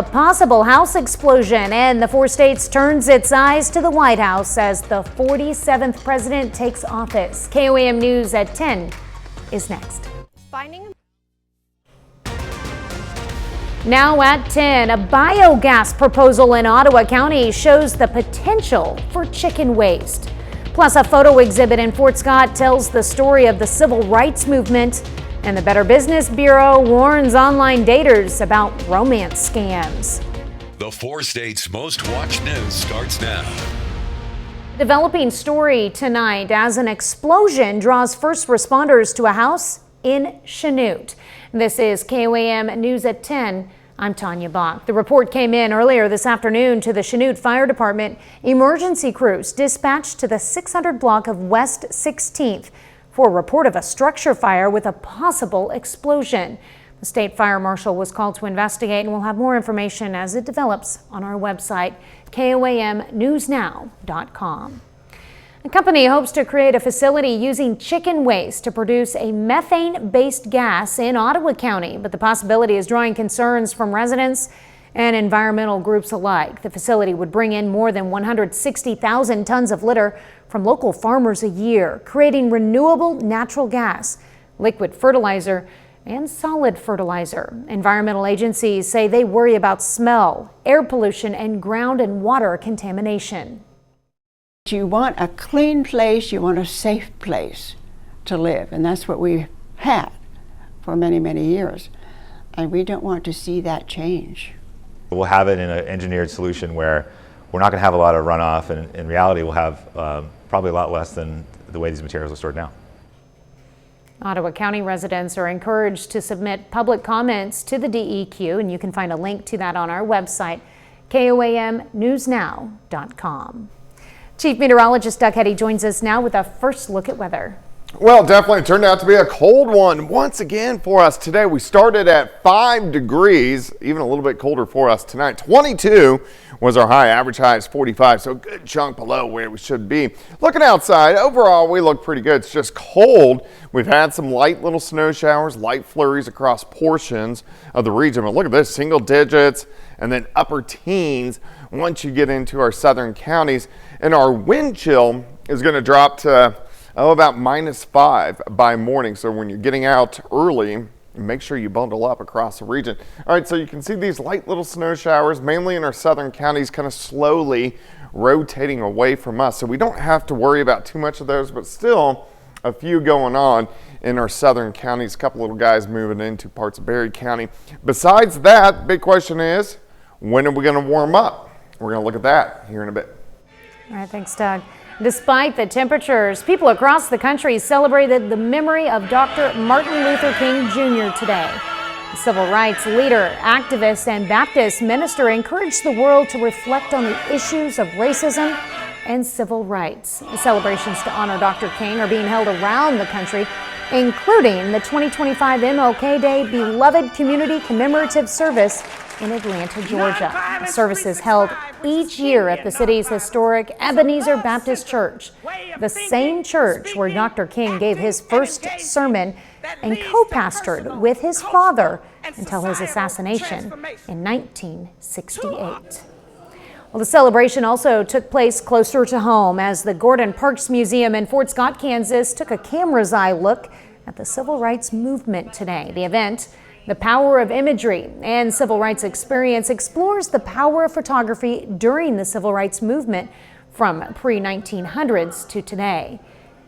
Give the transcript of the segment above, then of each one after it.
A possible house explosion, and the 4 states turns its eyes to the White House as the 47th president takes office. KOAM News at 10 is next. Now at 10, a biogas proposal in Ottawa County shows the potential for chicken waste. Plus, a photo exhibit in Fort Scott tells the story of the civil rights movement. And the Better Business Bureau warns online daters about romance scams. The 4 states' most watched news starts now. Developing story tonight as an explosion draws first responders to a house in Chanute. This is KOAM News at 10. I'm Tanya Bach. The report came in earlier this afternoon to the Chanute Fire Department. Emergency crews dispatched to the 600 block of West 16th. For a report of a structure fire with a possible explosion. The state fire marshal was called to investigate, and we'll have more information as it develops on our website, KOAMnewsnow.com. The company hopes to create a facility using chicken waste to produce a methane-based gas in Ottawa County, but the possibility is drawing concerns from residents and environmental groups alike. The facility would bring in more than 160,000 tons of litter from local farmers a year, creating renewable natural gas, liquid fertilizer, and solid fertilizer. Environmental agencies say they worry about smell, air pollution, and ground and water contamination. You want a clean place, you want a safe place to live, and that's what we had for many, many years. And we don't want to see that change. We'll have it in an engineered solution where we're not going to have a lot of runoff, and in reality we'll have probably a lot less than the way these materials are stored now. Ottawa County residents are encouraged to submit public comments to the DEQ, and you can find a link to that on our website, KOAMnewsnow.com. Chief Meteorologist Doug Hetty joins us now with a first look at weather. Well, definitely turned out to be a cold one once again for us today. We started at 5 degrees, even a little bit colder for us tonight. 22 was our high. Average high is 45, so a good chunk below where we should be. Looking outside, overall we look pretty good. It's just cold. We've had some light little snow showers, light flurries across portions of the region. But look at this, single digits and then upper teens once you get into our southern counties. And our wind chill is going to drop to about -5 by morning. So when you're getting out early, make sure you bundle up across the region. All right, so you can see these light little snow showers, mainly in our southern counties, kind of slowly rotating away from us. So we don't have to worry about too much of those, but still a few going on in our southern counties. A couple little guys moving into parts of Berry County. Besides that, big question is, when are we going to warm up? We're going to look at that here in a bit. All right, thanks, Doug. Despite the temperatures, people across the country celebrated the memory of Dr. Martin Luther King Jr. today. The civil rights leader, activist, and Baptist minister encouraged the world to reflect on the issues of racism and civil rights. The celebrations to honor Dr. King are being held around the country, including the 2025 MLK Day Beloved Community Commemorative Service in Atlanta, Georgia. The service is held each year at the city's historic Ebenezer Baptist Church, the same church where Dr. King gave his first sermon and co-pastored with his father until his assassination in 1968. Well, the celebration also took place closer to home as the Gordon Parks Museum in Fort Scott, Kansas took a camera's eye look at the civil rights movement today. The event, The Power of Imagery and Civil Rights Experience, explores the power of photography during the civil rights movement from pre-1900s to today.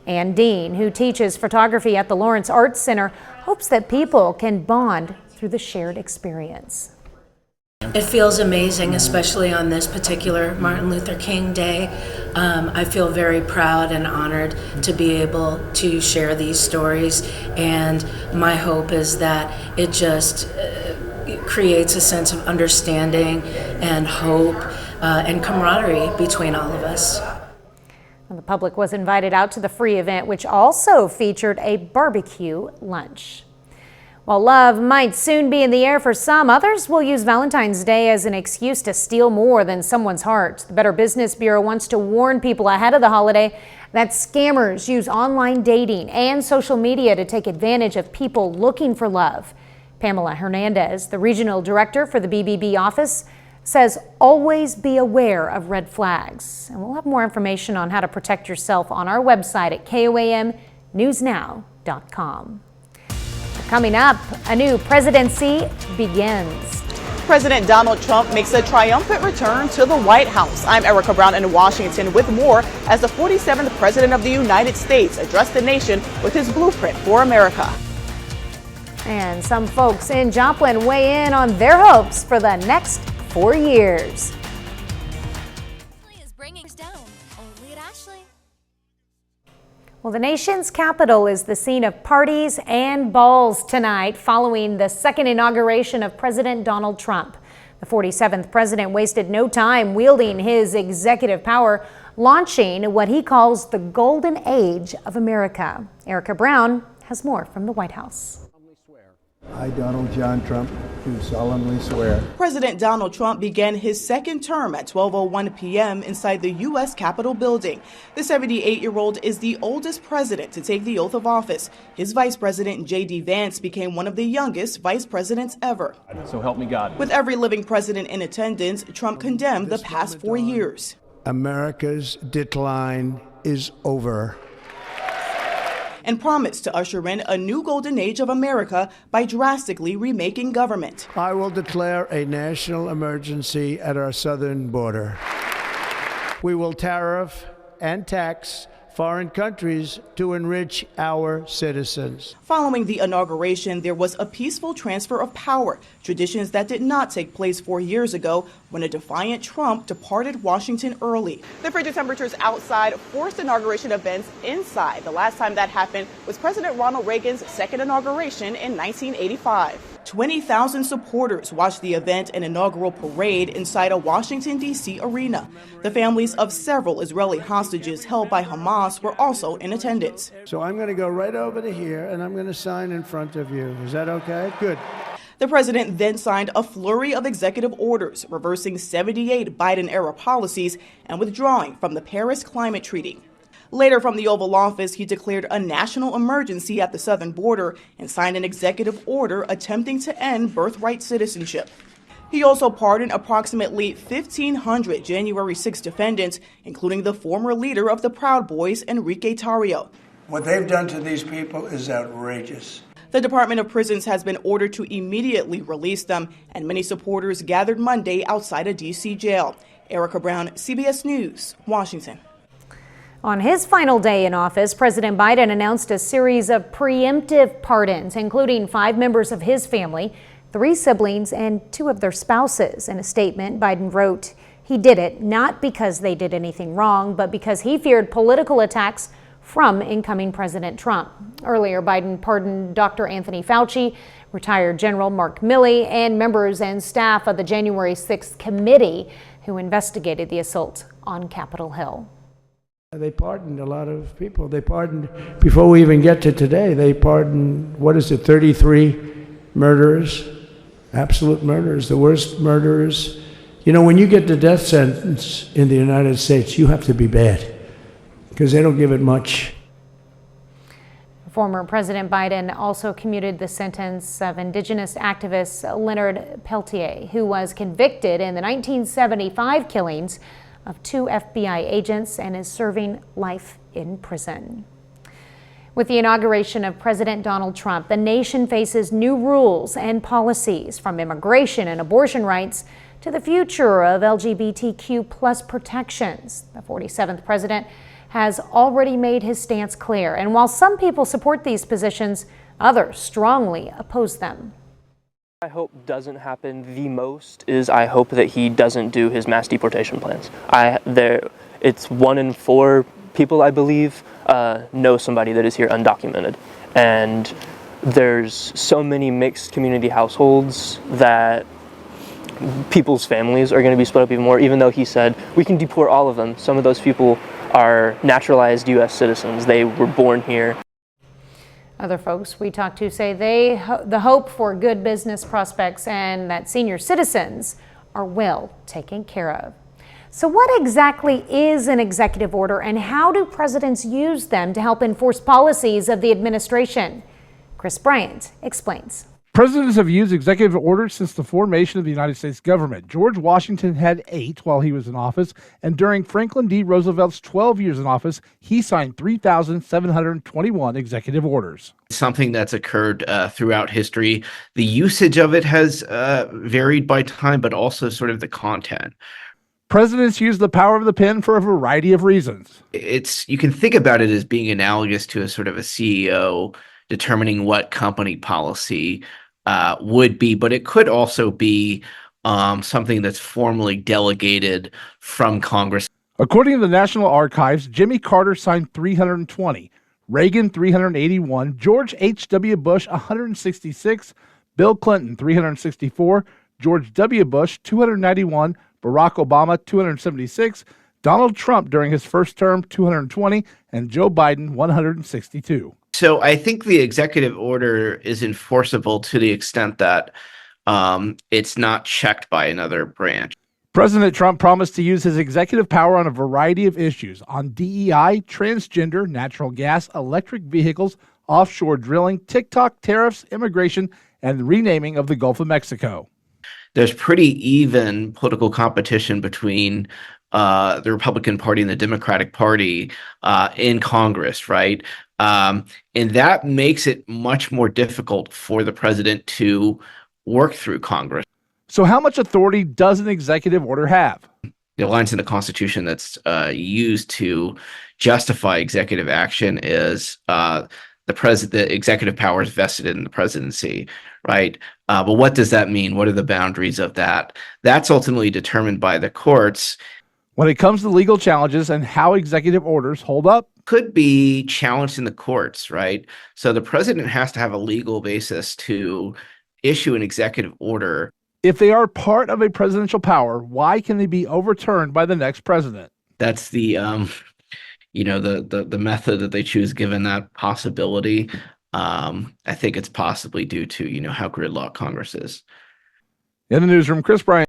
Ann Dean, who teaches photography at the Lawrence Arts Center, hopes that people can bond through the shared experience. It feels amazing, especially on this particular Martin Luther King Day. I feel very proud and honored to be able to share these stories, and my hope is that it just creates a sense of understanding and hope and camaraderie between all of us. And the public was invited out to the free event, which also featured a barbecue lunch. While love might soon be in the air for some, others will use Valentine's Day as an excuse to steal more than someone's heart. The Better Business Bureau wants to warn people ahead of the holiday that scammers use online dating and social media to take advantage of people looking for love. Pamela Hernandez, the regional director for the BBB office, says always be aware of red flags. And we'll have more information on how to protect yourself on our website at KOAMnewsnow.com. Coming up, a new presidency begins. President Donald Trump makes a triumphant return to the White House. I'm Erica Brown in Washington with more as the 47th President of the United States addressed the nation with his blueprint for America. And some folks in Joplin weigh in on their hopes for the next 4 years. Is bringing down only at Ashley. Well, the nation's capital is the scene of parties and balls tonight following the second inauguration of President Donald Trump. The 47th president wasted no time wielding his executive power, launching what he calls the golden age of America. Erica Brown has more from the White House. I, Donald John Trump, do solemnly swear. President Donald Trump began his second term at 12:01 p.m. inside the U.S. Capitol building. The 78-year-old is the oldest president to take the oath of office. His vice president, J.D. Vance, became one of the youngest vice presidents ever. So help me God. With every living president in attendance, Trump condemned the past 4 years. America's decline is over. And promised to usher in a new golden age of America by drastically remaking government. I will declare a national emergency at our southern border. We will tariff and tax foreign countries to enrich our citizens. Following the inauguration, there was a peaceful transfer of power, traditions that did not take place 4 years ago when a defiant Trump departed Washington early. The frigid temperatures outside forced inauguration events inside. The last time that happened was President Ronald Reagan's second inauguration in 1985. 20,000 supporters watched the event and inaugural parade inside a Washington, D.C. arena. The families of several Israeli hostages held by Hamas were also in attendance. So I'm going to go right over to here and I'm going to sign in front of you. Is that okay? Good. The president then signed a flurry of executive orders, reversing 78 Biden-era policies and withdrawing from the Paris Climate Treaty. Later from the Oval Office, he declared a national emergency at the southern border and signed an executive order attempting to end birthright citizenship. He also pardoned approximately 1,500 January 6 defendants, including the former leader of the Proud Boys, Enrique Tarrio. What they've done to these people is outrageous. The Department of Prisons has been ordered to immediately release them, and many supporters gathered Monday outside a D.C. jail. Erica Brown, CBS News, Washington. On his final day in office, President Biden announced a series of preemptive pardons, including 5 members of his family, 3 siblings, and 2 of their spouses. In a statement, Biden wrote, he did it not because they did anything wrong, but because he feared political attacks from incoming President Trump. Earlier, Biden pardoned Dr. Anthony Fauci, retired General Mark Milley, and members and staff of the January 6th committee who investigated the assault on Capitol Hill. They pardoned a lot of people. They pardoned, before we even get to today, they pardoned, 33 murderers, absolute murderers, the worst murderers. You know, when you get the death sentence in the United States, you have to be bad, because they don't give it much. Former President Biden also commuted the sentence of Indigenous activist Leonard Peltier, who was convicted in the 1975 killings of 2 FBI agents and is serving life in prison. With the inauguration of President Donald Trump, the nation faces new rules and policies, from immigration and abortion rights to the future of LGBTQ plus protections. The 47th president has already made his stance clear, and while some people support these positions, others strongly oppose them. I hope doesn't happen the most is I hope that he doesn't do his mass deportation plans. It's 1 in 4 people, I believe, know somebody that is here undocumented. And there's so many mixed community households that people's families are going to be split up even more, even though he said we can deport all of them. Some of those people are naturalized U.S. citizens. They were born here. Other folks we talked to say the hope for good business prospects and that senior citizens are well taken care of. So what exactly is an executive order, and how do presidents use them to help enforce policies of the administration? Chris Bryant explains. Presidents have used executive orders since the formation of the United States government. George Washington had 8 while he was in office, and during Franklin D. Roosevelt's 12 years in office, he signed 3,721 executive orders. Something that's occurred throughout history. The usage of it has varied by time, but also sort of the content. Presidents use the power of the pen for a variety of reasons. You can think about it as being analogous to a sort of a CEO determining what company policy would be, but it could also be something that's formally delegated from Congress. According to the National Archives, Jimmy Carter signed 320, Reagan 381, George H.W. Bush 166, Bill Clinton 364, George W. Bush 291, Barack Obama 276, Donald Trump during his first term 220, and Joe Biden 162. So I think the executive order is enforceable to the extent that it's not checked by another branch. President Trump promised to use his executive power on a variety of issues: on DEI, transgender, natural gas, electric vehicles, offshore drilling, TikTok, tariffs, immigration, and the renaming of the Gulf of Mexico. There's pretty even political competition between the Republican Party and the Democratic Party in Congress, right? And that makes it much more difficult for the president to work through Congress. So how much authority does an executive order have? The lines in the Constitution that's used to justify executive action is the executive powers vested in the presidency, right? But what does that mean? What are the boundaries of that? That's ultimately determined by the courts. When it comes to legal challenges and how executive orders hold up, could be challenged in the courts, right? So the president has to have a legal basis to issue an executive order. If they are part of a presidential power, why can they be overturned by the next president? That's the the method that they choose given that possibility. I think it's possibly due to, how gridlocked Congress is. In the newsroom, Chris Bryant.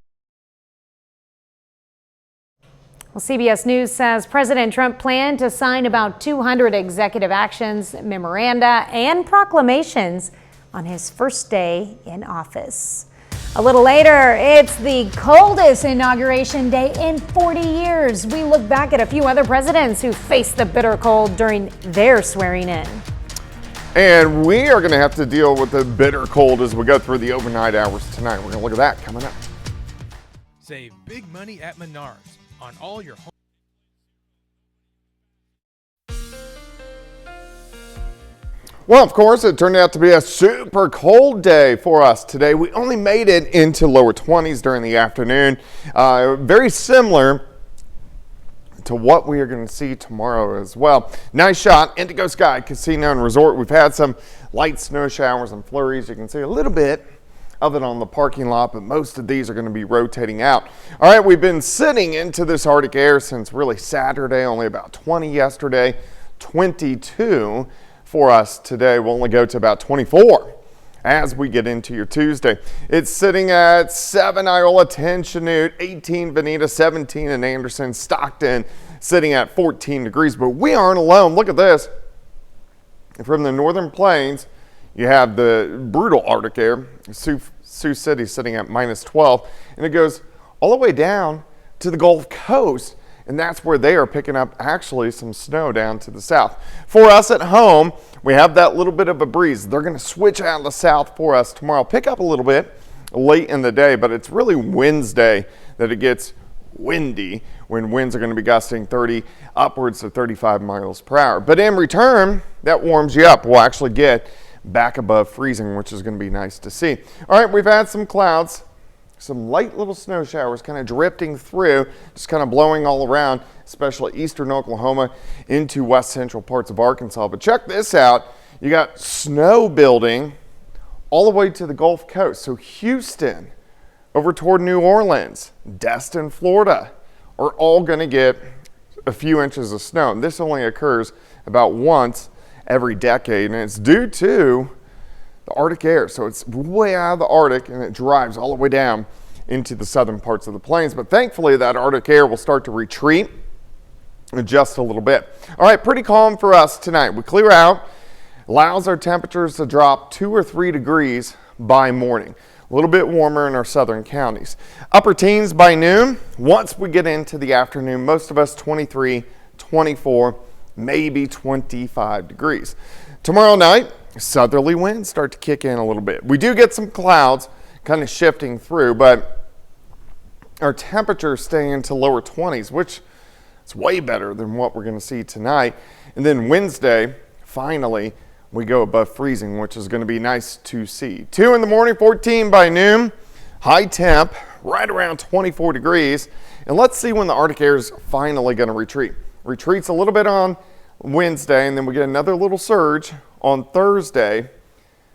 Well, CBS News says President Trump planned to sign about 200 executive actions, memoranda, and proclamations on his first day in office. A little later, it's the coldest inauguration day in 40 years. We look back at a few other presidents who faced the bitter cold during their swearing in. And we are going to have to deal with the bitter cold as we go through the overnight hours tonight. We're going to look at that coming up. Save big money at Menards on all your home. Well, of course, it turned out to be a super cold day for us today. We only made it into lower 20s during the afternoon. Very similar to what we are going to see tomorrow as well. Nice shot, Indigo Sky Casino and Resort. We've had some light snow showers and flurries. You can see a little bit of it on the parking lot, but most of these are going to be rotating out. All right, we've been sitting into this Arctic air since really Saturday, only about 20 yesterday, 22 for us today. We'll only go to about 24 as we get into your Tuesday. It's sitting at 7 Iola, 10 Chanute, 18 Veneta, 17 in Anderson, Stockton sitting at 14 degrees, but we aren't alone. Look at this. From the northern plains, you have the brutal Arctic air. Sioux City sitting at -12, and it goes all the way down to the Gulf Coast, and that's where they are picking up actually some snow down to the south. For us at home, we have that little bit of a breeze. They're going to switch out of the south for us tomorrow. Pick up a little bit late in the day, but it's really Wednesday that it gets windy, when winds are going to be gusting 30 upwards of 35 miles per hour. But in return, that warms you up. We'll actually get back above freezing, which is going to be nice to see. All right, we've had some clouds, some light little snow showers kind of drifting through, just kind of blowing all around, especially eastern Oklahoma into west central parts of Arkansas. But check this out. You got snow building all the way to the Gulf Coast. So Houston over toward New Orleans, Destin, Florida are all going to get a few inches of snow. And this only occurs about once every decade, and it's due to the Arctic air. So it's way out of the Arctic, and it drives all the way down into the southern parts of the plains. But thankfully, that Arctic air will start to retreat in just a little bit. All right, pretty calm for us tonight. We clear out, allows our temperatures to drop 2 or 3 degrees by morning. A little bit warmer in our southern counties. Upper teens by noon. Once we get into the afternoon, most of us 23, 24, maybe 25 degrees. Tomorrow night, southerly winds start to kick in a little bit. We do get some clouds kind of shifting through, but our temperatures stay into lower 20s, which is way better than what we're going to see tonight. And then Wednesday, finally, we go above freezing, which is going to be nice to see. 2 in the morning, 14 by noon. High temp, right around 24 degrees. And let's see when the Arctic air is finally going to retreat. Retreats a little bit on Wednesday, and then we get another little surge on Thursday.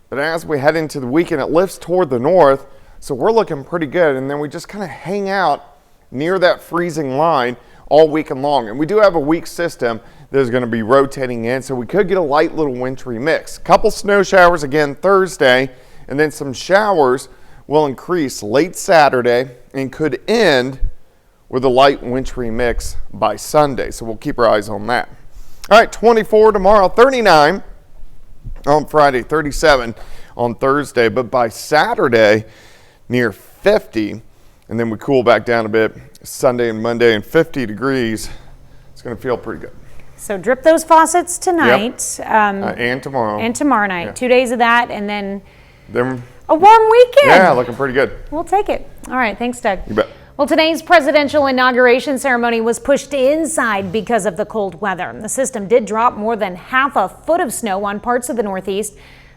But as we head into the weekend, it lifts toward the north, so we're looking pretty good. And then we just kind of hang out near that freezing line all weekend long. And we do have a weak system that is going to be rotating in, so we could get a light little wintry mix. Couple snow showers again Thursday, and then some showers will increase late Saturday and could end with a light wintry mix by Sunday. So we'll keep our eyes on that. All right, 24 tomorrow, 39 on Friday, 37 on Thursday, but by Saturday near 50, and then we cool back down a bit Sunday and Monday, and 50 degrees. It's going to feel pretty good. So drip those faucets tonight. Yep. And tomorrow. And tomorrow night. Yeah. 2 days of that, and then a warm weekend. Yeah, looking pretty good. We'll take it. All right, thanks, Doug. You bet. Well, today's presidential inauguration ceremony was pushed inside because of the cold weather. The system did drop more than half a foot of snow on parts of the Northeast,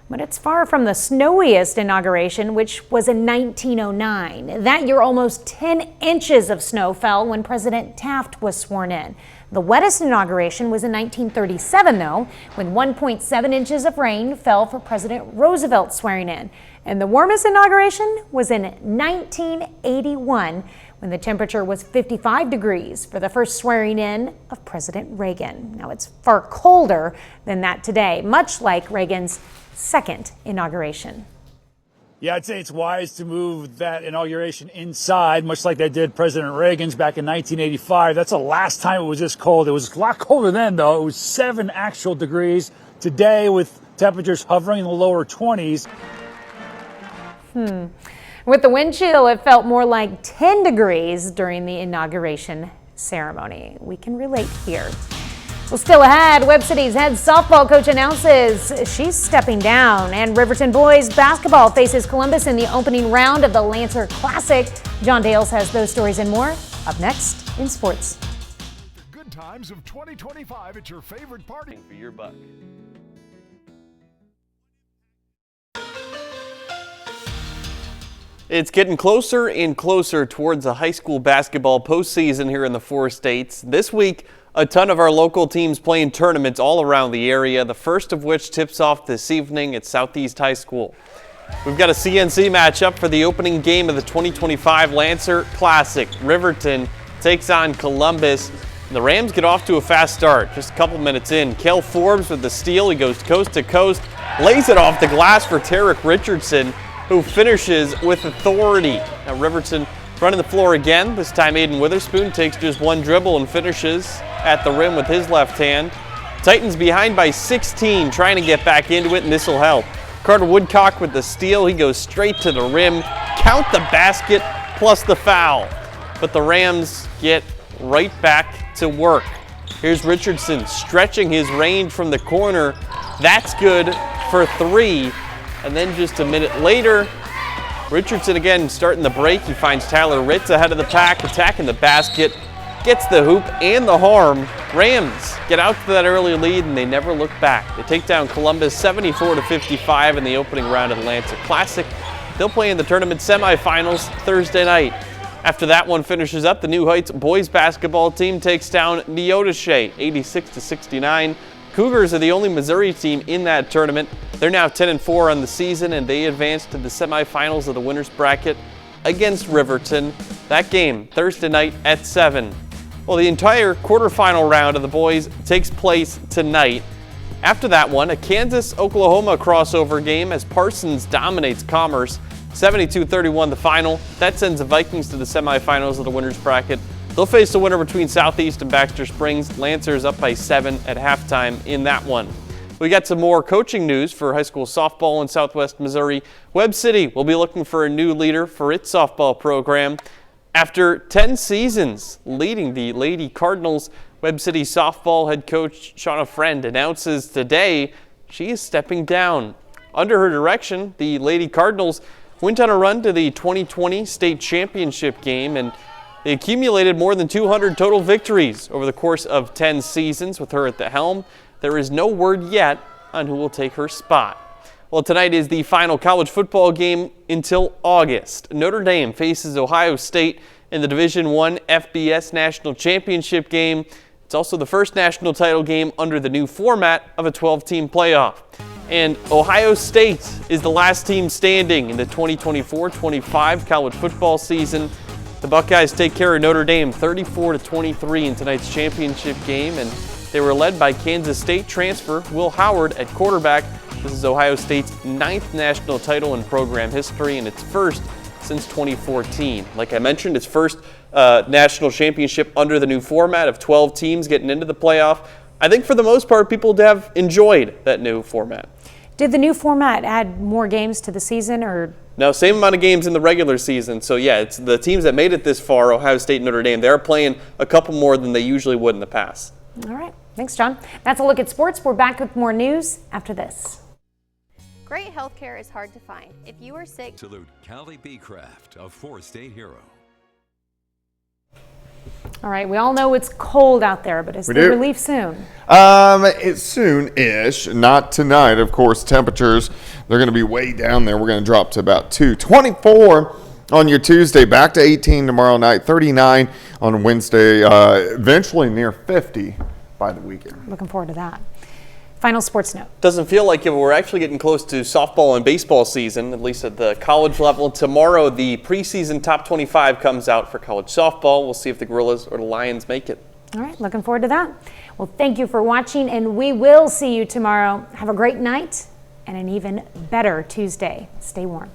but it's far from the snowiest inauguration, which was in 1909. That year, almost 10 inches of snow fell when President Taft was sworn in. The wettest inauguration was in 1937, though, when 1.7 inches of rain fell for President Roosevelt swearing in. And the warmest inauguration was in 1981, when the temperature was 55 degrees for the first swearing in of President Reagan. Now, it's far colder than that today, much like Reagan's second inauguration. Yeah, I'd say it's wise to move that inauguration inside, much like they did President Reagan's back in 1985. That's the last time it was this cold. It was a lot colder then, though. It was 7 actual degrees. Today, with temperatures hovering in the lower 20s. With the wind chill, it felt more like 10 degrees during the inauguration ceremony. We can relate here. Well, still ahead, Webb City's head softball coach announces she's stepping down, and Riverton boys basketball faces Columbus in the opening round of the Lancer Classic. John Dales has those stories and more up next in sports. The good times of 2025 at your favorite party for your buck. It's getting closer and closer towards the high school basketball postseason here in the 4 states. This week, a ton of our local teams playing tournaments all around the area, the first of which tips off this evening at Southeast High School. We've got a CNC matchup for the opening game of the 2025 Lancer Classic. Riverton takes on Columbus. The Rams get off to a fast start. Just a couple minutes in, Kel Forbes with the steal. He goes coast to coast, lays it off the glass for Tarek Richardson, who finishes with authority. Now Riverton running the floor again. This time Aiden Witherspoon takes just one dribble and finishes at the rim with his left hand. Titans behind by 16, trying to get back into it, and this will help. Carter Woodcock with the steal. He goes straight to the rim. Count the basket plus the foul. But the Rams get right back to work. Here's Richardson stretching his range from the corner. That's good for 3. And then just a minute later, Richardson again starting the break. He finds Tyler Ritz ahead of the pack, attacking the basket, gets the hoop and the harm. Rams get out to that early lead, and they never look back. They take down Columbus 74-55 in the opening round of the Lancer Classic. They'll play in the tournament semifinals Thursday night. After that one finishes up, the New Heights boys basketball team takes down Neodesha 86-69. Cougars are the only Missouri team in that tournament. They're now 10-4 on the season, and they advance to the semifinals of the winners bracket against Riverton. That game Thursday night at 7. Well, the entire quarterfinal round of the boys takes place tonight. After that one, a Kansas-Oklahoma crossover game as Parsons dominates Commerce. 72-31 the final. That sends the Vikings to the semifinals of the winners bracket. They'll face the winner between Southeast and Baxter Springs. Lancers up by 7 at halftime in that one. We got some more coaching news for high school softball in Southwest Missouri. Webb City will be looking for a new leader for its softball program. After 10 seasons leading the Lady Cardinals, Webb City softball head coach Shauna Friend announces today she is stepping down. Under her direction, the Lady Cardinals went on a run to the 2020 state championship game, and they accumulated more than 200 total victories over the course of 10 seasons with her at the helm. There is no word yet on who will take her spot. Well, tonight is the final college football game until August. Notre Dame faces Ohio State in the Division I FBS National Championship game. It's also the first national title game under the new format of a 12-team playoff. And Ohio State is the last team standing in the 2024-25 college football season. The Buckeyes take care of Notre Dame 34-23 in tonight's championship game, and they were led by Kansas State transfer Will Howard at quarterback. This is Ohio State's 9th national title in program history and its first since 2014. Like I mentioned, its first national championship under the new format of 12 teams getting into the playoff. I think for the most part, people have enjoyed that new format. Did the new format add more games to the season, or? No, same amount of games in the regular season. So yeah, it's the teams that made it this far, Ohio State and Notre Dame, they're playing a couple more than they usually would in the past. All right. Thanks, John. That's a look at sports. We're back with more news after this. Great health care is hard to find. If you are sick, Salute Callie Beecraft, a four-state hero. All right, we all know it's cold out there, but is the relief soon? It's soon-ish. Not tonight, of course. Temperatures, they're going to be way down there. We're going to drop to about 24 on your Tuesday, back to 18 tomorrow night, 39 on Wednesday, eventually near 50 by the weekend. Looking forward to that. Final sports note. Doesn't feel like it, but we're actually getting close to softball and baseball season, at least at the college level. Tomorrow, the preseason top 25 comes out for college softball. We'll see if the Gorillas or the Lions make it. All right, looking forward to that. Well, thank you for watching, and we will see you tomorrow. Have a great night and an even better Tuesday. Stay warm.